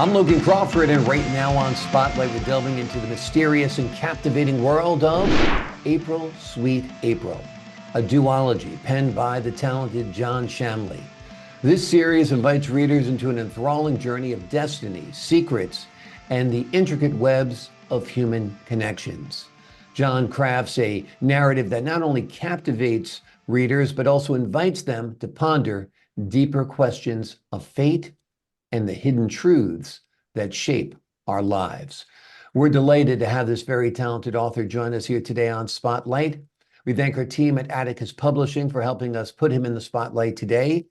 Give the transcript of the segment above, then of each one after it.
I'm Logan Crawford, and right now on Spotlight, we're delving into the mysterious and captivating world of April, Sweet April, a duology penned by the talented John Shamley. This series invites readers into an enthralling journey of destiny, secrets, and the intricate webs of human connections. John crafts a narrative that not only captivates readers, but also invites them to ponder deeper questions of fate and the hidden truths that shape our lives. We're delighted to have this very talented author join us here today on Spotlight. We thank our team at Atticus Publishing for helping us put him in the spotlight today.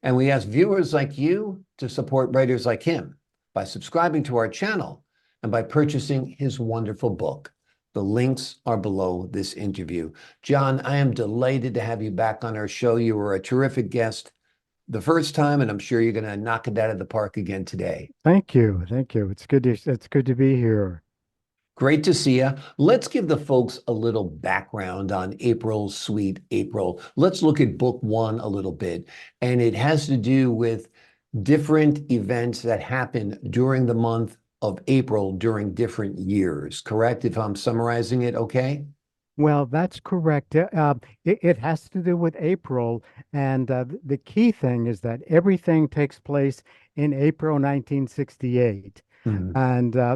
And we ask viewers like you to support writers like him by subscribing to our channel and by purchasing his wonderful book. The links are below this interview. John, I am delighted to have you back on our show. You were a terrific guest the first time, and I'm sure you're going to knock it out of the park again today. Thank you. Thank you. It's good to be here. Great to see you. Let's give the folks a little background on April, Sweet April. Let's look at book one a little bit. And it has to do with different events that happen during the month of April during different years, correct? If I'm summarizing it, okay? Well, that's correct. It has to do with April, and the key thing is that everything takes place in April 1968, Mhm.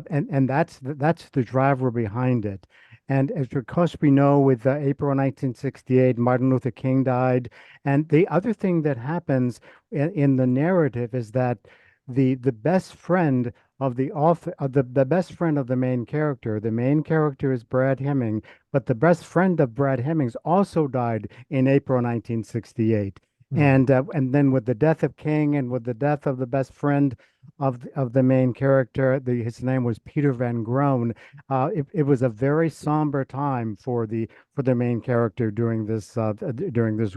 and that's the driver behind it. And as because we know, with April 1968, Martin Luther King died, and the other thing that happens in the narrative is that the best friend of the author, the best friend of the main character. The main character is Brad Hemming, but the best friend of Brad Hemmings also died in April 1968. Mhm. And then with the death of King and with the death of the best friend of the main character, his name was Peter Van Groen. It was a very somber time for the main character during this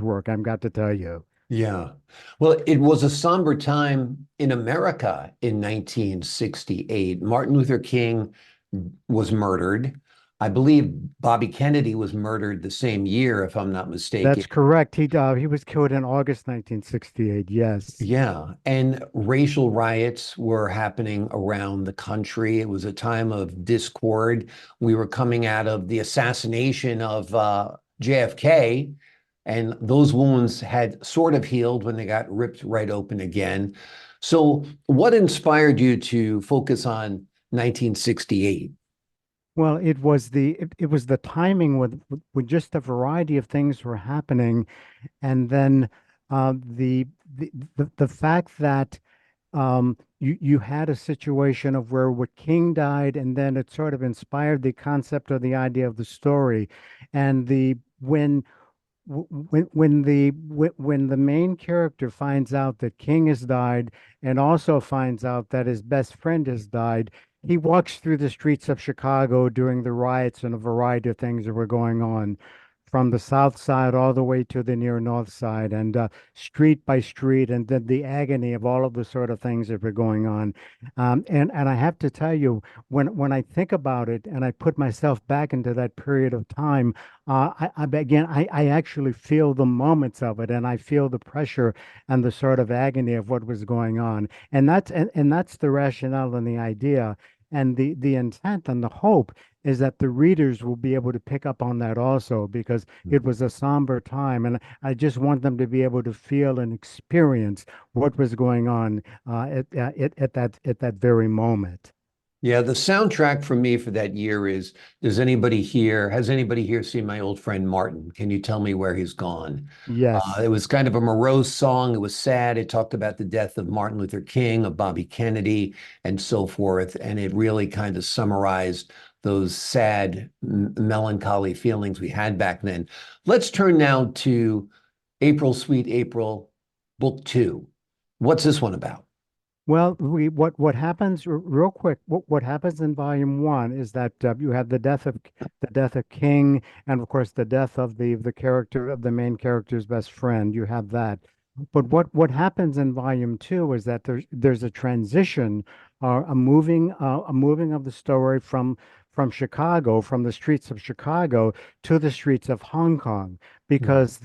work. I've got to tell you. Yeah. Well, it was a somber time in America in 1968. Martin Luther King was murdered. I believe Bobby Kennedy was murdered the same year, if I'm not mistaken. That's correct. He was killed in August 1968. Yes. Yeah. And racial riots were happening around the country. It was a time of discord. We were coming out of the assassination of JFK, and those wounds had sort of healed when they got ripped right open again. So, what inspired you to focus on 1968? Well, it was the timing with just a variety of things were happening, and then the fact that you had a situation of where King died, and then it sort of inspired the concept or the idea of the story, and the when the main character finds out that King has died and also finds out that his best friend has died, he walks through the streets of Chicago during the riots and a variety of things that were going on, from the south side all the way to the near north side, and street by street, and then the agony of all of the sort of things that were going on. And I have to tell you, when I think about it and I put myself back into that period of time, I actually feel the moments of it, and I feel the pressure and the sort of agony of what was going on. And that's the rationale and the idea. And the intent and the hope is that the readers will be able to pick up on that also, because it was a somber time, and I just want them to be able to feel and experience what was going on at that very moment. Yeah, the soundtrack for me for that year is, has anybody here seen my old friend Martin? Can you tell me where he's gone? Yes. It was kind of a morose song. It was sad. It talked about the death of Martin Luther King, of Bobby Kennedy, and so forth. And it really kind of summarized those sad, melancholy feelings we had back then. Let's turn now to April, Sweet April, book two. What's this one about? Well, what happens real quick? What happens in volume one is that you have the death of King, and of course the death of the character of the main character's best friend. You have that, but what happens in volume two is that there's a transition, a moving of the story from Chicago, from the streets of Chicago to the streets of Hong Kong, because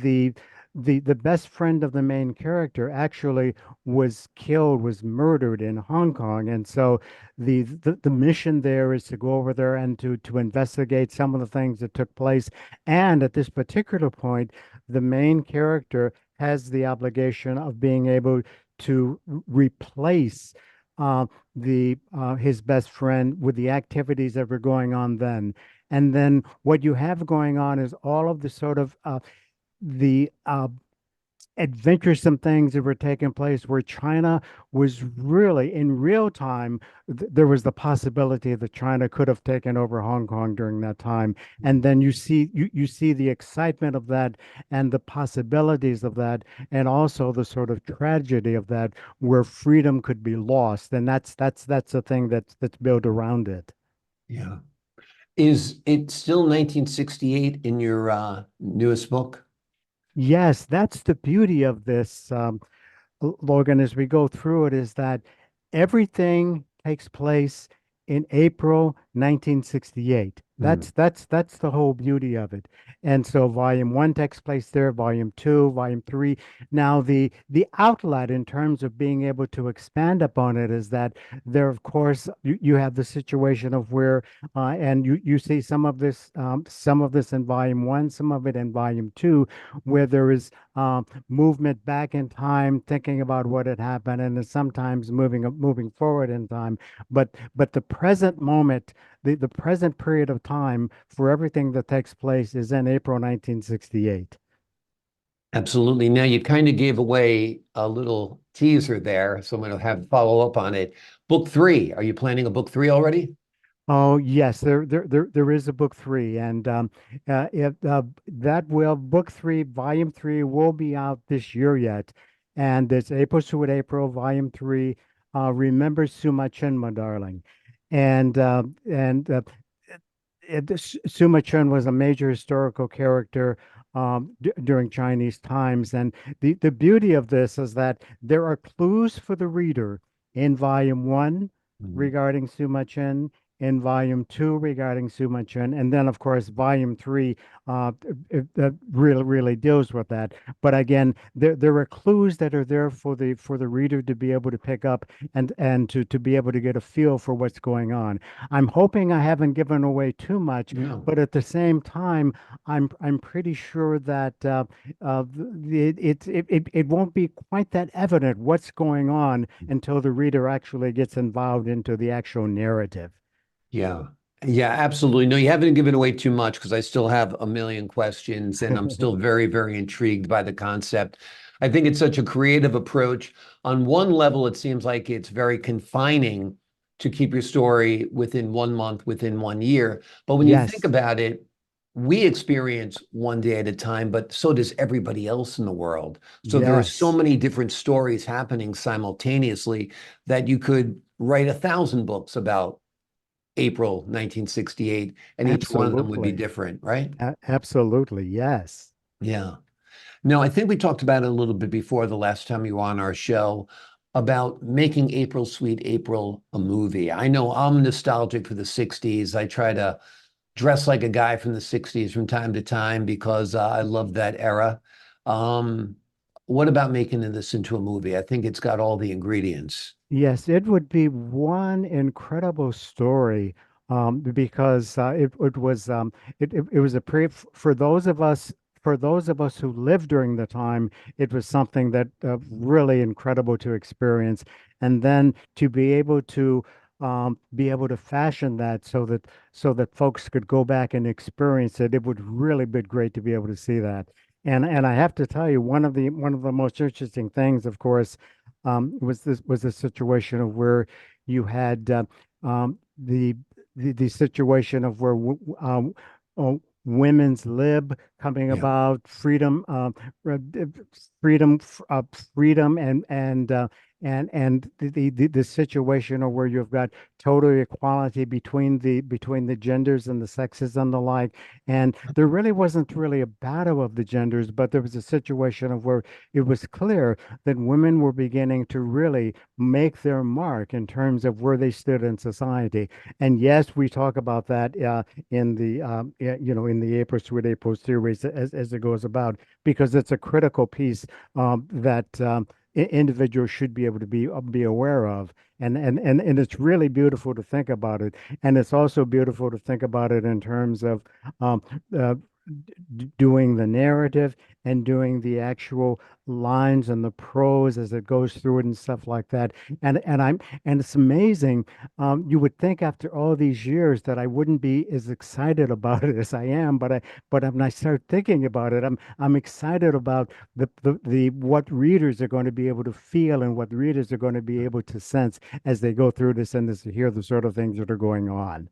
the best friend of the main character actually was killed, was murdered in Hong Kong, and so the mission there is to go over there and to investigate some of the things that took place. And at this particular point, the main character has the obligation of being able to replace uh, the his best friend with the activities that were going on then. And then what you have going on is all of the sort of the adventuresome things that were taking place where China was really in real time. There was the possibility that China could have taken over Hong Kong during that time. And then you see the excitement of that and the possibilities of that, and also the sort of tragedy of that where freedom could be lost. And that's the thing that's built around it. Yeah. Is it still 1968 in your newest book? Yes, that's the beauty of this. Logan, as we go through it, is that everything takes place in April 1968. Hmm. That's the whole beauty of it. And so volume one takes place there, volume two, volume three. Now the outlet in terms of being able to expand upon it is that there, of course, you have the situation of where and you see some of this in volume one, some of it in volume two, where there is movement back in time, thinking about what had happened, and then sometimes moving forward in time. But the present moment, the present period of time for everything that takes place is in April 1968. Absolutely. Now you kind of gave away a little teaser there, so I'm going to have follow up on it. Book three. Are you planning a book three already? Oh yes, there is a book three, and that will book three, volume three will be out this year yet, and it's April to April, volume three. Remember Suma Chun, my darling, and Suma Chun was a major historical character during Chinese times, and the beauty of this is that there are clues for the reader in volume one Mhm. regarding Suma Chun, in volume two regarding Suma Chun, and then of course volume three really deals with that. But again, there are clues that are there for the reader to be able to pick up and to be able to get a feel for what's going on. I'm hoping I haven't given away too much, No. but at the same time, I'm pretty sure that it won't be quite that evident what's going on until the reader actually gets involved into the actual narrative. Yeah. Yeah, absolutely. No, you haven't given away too much because I still have a million questions and I'm still very, very intrigued by the concept. I think it's such a creative approach. On one level, it seems like it's very confining to keep your story within 1 month, within 1 year. But when you think Yes, about it, we experience one day at a time, but so does everybody else in the world. So there are so yes, many different stories happening simultaneously that you could write 1,000 books about April 1968, and each one of them would be absolutely. different, right? Absolutely, yes. Yeah. Now, I think we talked about it a little bit before the last time you were on our show about making April Sweet April a movie. I know I'm nostalgic for the 60s. I try to dress like a guy from the 60s from time to time because I love that era. Um, what about making this into a movie? I think it's got all the ingredients. Yes, it would be one incredible story because it was a pre for those of us who lived during the time. It was something that really incredible to experience, and then to be able to fashion that so that folks could go back and experience it. It would really be great to be able to see that. And I have to tell you, one of the most interesting things, of course, was the situation of where you had the situation of where women's lib coming Yeah. about, freedom, freedom, freedom, and the situation of where you've got total equality between the genders and the sexes and the like. And there really wasn't really a battle of the genders, but there was a situation of where it was clear that women were beginning to really make their mark in terms of where they stood in society. And yes, we talk about that in the in the April Sweet April series as it goes about, because it's a critical piece that individuals should be able to be aware of. And it's really beautiful to think about it. And it's also beautiful to think about it in terms of um, uh, doing the narrative and doing the actual lines and the prose as it goes through it and stuff like that. And it's amazing. You would think after all these years that I wouldn't be as excited about it as I am, but when I start thinking about it, I'm excited about the what readers are going to be able to feel and what readers are going to be able to sense as they go through this and as they hear the sort of things that are going on.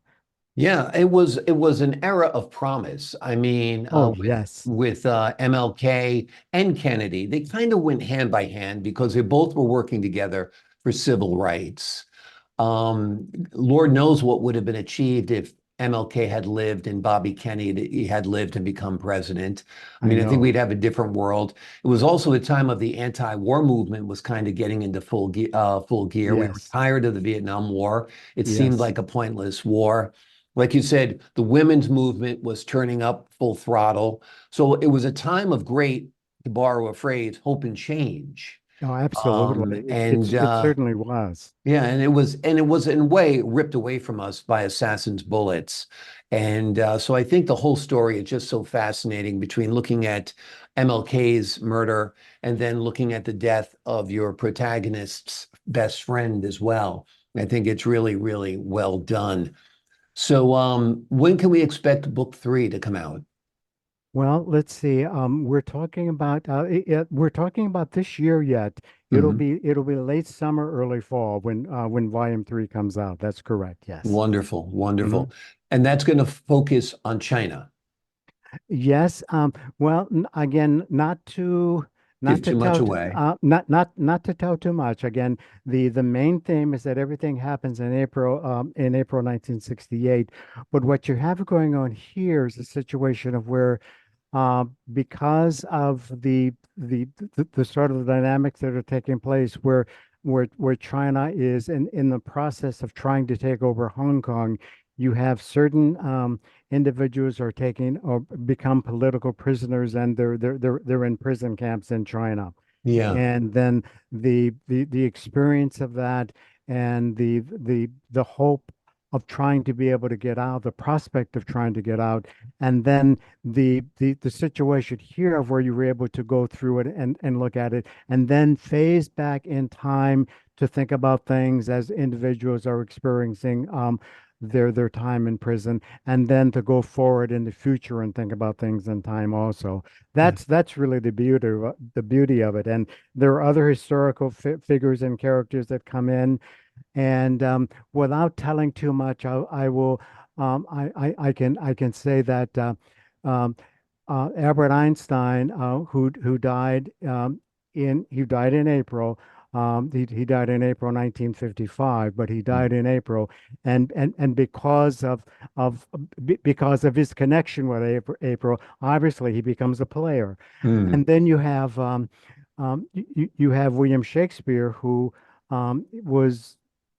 Yeah, it was an era of promise. I mean, Oh, with yes. MLK and Kennedy, they kind of went hand by hand because they both were working together for civil rights. Lord knows what would have been achieved if MLK had lived and Bobby Kennedy had lived and become president. I I mean, I think know. we'd have a different world. It was also a time of the anti-war movement was kind of getting into full gear. We were Yes. tired of the Vietnam War. It seemed Yes. like a pointless war. Like you said, the women's movement was turning up full throttle. So it was a time of great, to borrow a phrase, hope and change. Oh, Um, absolutely. and It uh, certainly was. yeah, and it was in a way ripped away from us by assassins' bullets. And so I think the whole story is just so fascinating between looking at MLK's murder and then looking at the death of your protagonist's best friend as well. I think it's really, really well done. So, when can we expect book three to come out? Well, let's see. We're talking about this year yet. Mhm. It'll be late summer, early fall when volume three comes out. That's correct. Yes. Wonderful, hmm wonderful. And that's going to focus on China. Yes. Well, again, Give not to too much tell away. not to tell too much. Again, the main theme is that everything happens in April 1968. But what you have going on here is a situation of where because of the sort of dynamics that are taking place where China is in the process of trying to take over Hong Kong, you have certain individuals are taking or become political prisoners and they're in prison camps in China. Yeah. And then the experience of that and the hope of trying to be able to get out, the prospect of trying to get out, and then the situation here of where you were able to go through it and look at it, and then phase back in time to think about things as individuals are experiencing their time in prison, and then to go forward in the future and think about things in time also. That's really the beauty of it. And there are other historical figures and characters that come in, and without telling too much, I will I can say that um, Albert Einstein, who died he died in April. He died in April 1955, but he died in April, and because of his connection with April, obviously he becomes a player. Mm. And then you have William Shakespeare, who was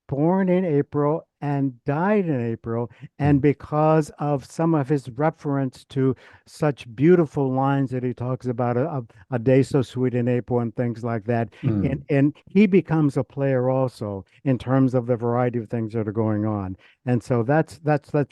born in April and died in April. And because of some of his reference to such beautiful lines that he talks about a day so sweet in April and things like that, Mm. and he becomes a player also in terms of the variety of things that are going on. And so that's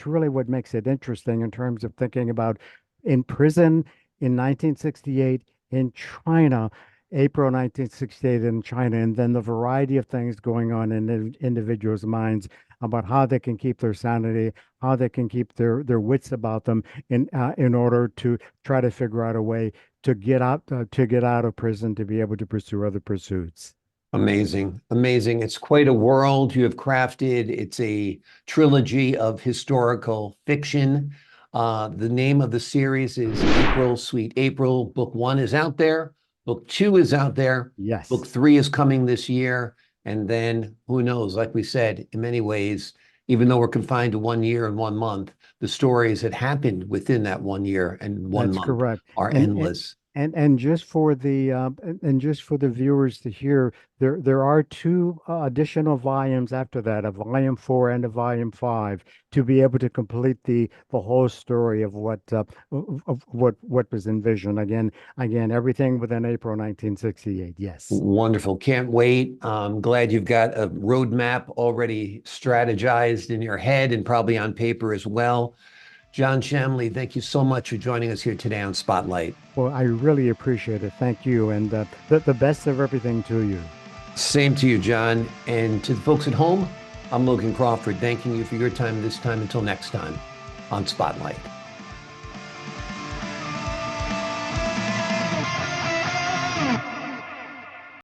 really what makes it interesting in terms of thinking about in prison in 1968 in China, April 1968 in China, and then the variety of things going on in individuals' minds about how they can keep their sanity, how they can keep their wits about them in order to try to figure out a way to get out of prison to be able to pursue other pursuits. Amazing, amazing. It's quite a world you have crafted. It's a trilogy of historical fiction. The name of the series is April, Sweet April. Book one is out there. Book two is out there. Book Yes. three is coming this year. And then who knows, like we said, in many ways, even though we're confined to 1 year and 1 month, the stories that happened within that 1 year and one That's month correct. are And and endless. and just for the and just for the viewers to hear, there are two additional volumes after that, a volume 4 and a volume 5, to be able to complete the whole story of what was envisioned. Again, everything within April 1968. Yes. Wonderful. Can't wait. Glad you've got a roadmap already strategized in your head and probably on paper as well. John Shamley, thank you so much for joining us here today on Spotlight. Well, I really appreciate it. Thank you, and the best of everything to you. Same to you, John. And to the folks at home, I'm Logan Crawford, thanking you for your time this time. Until next time on Spotlight.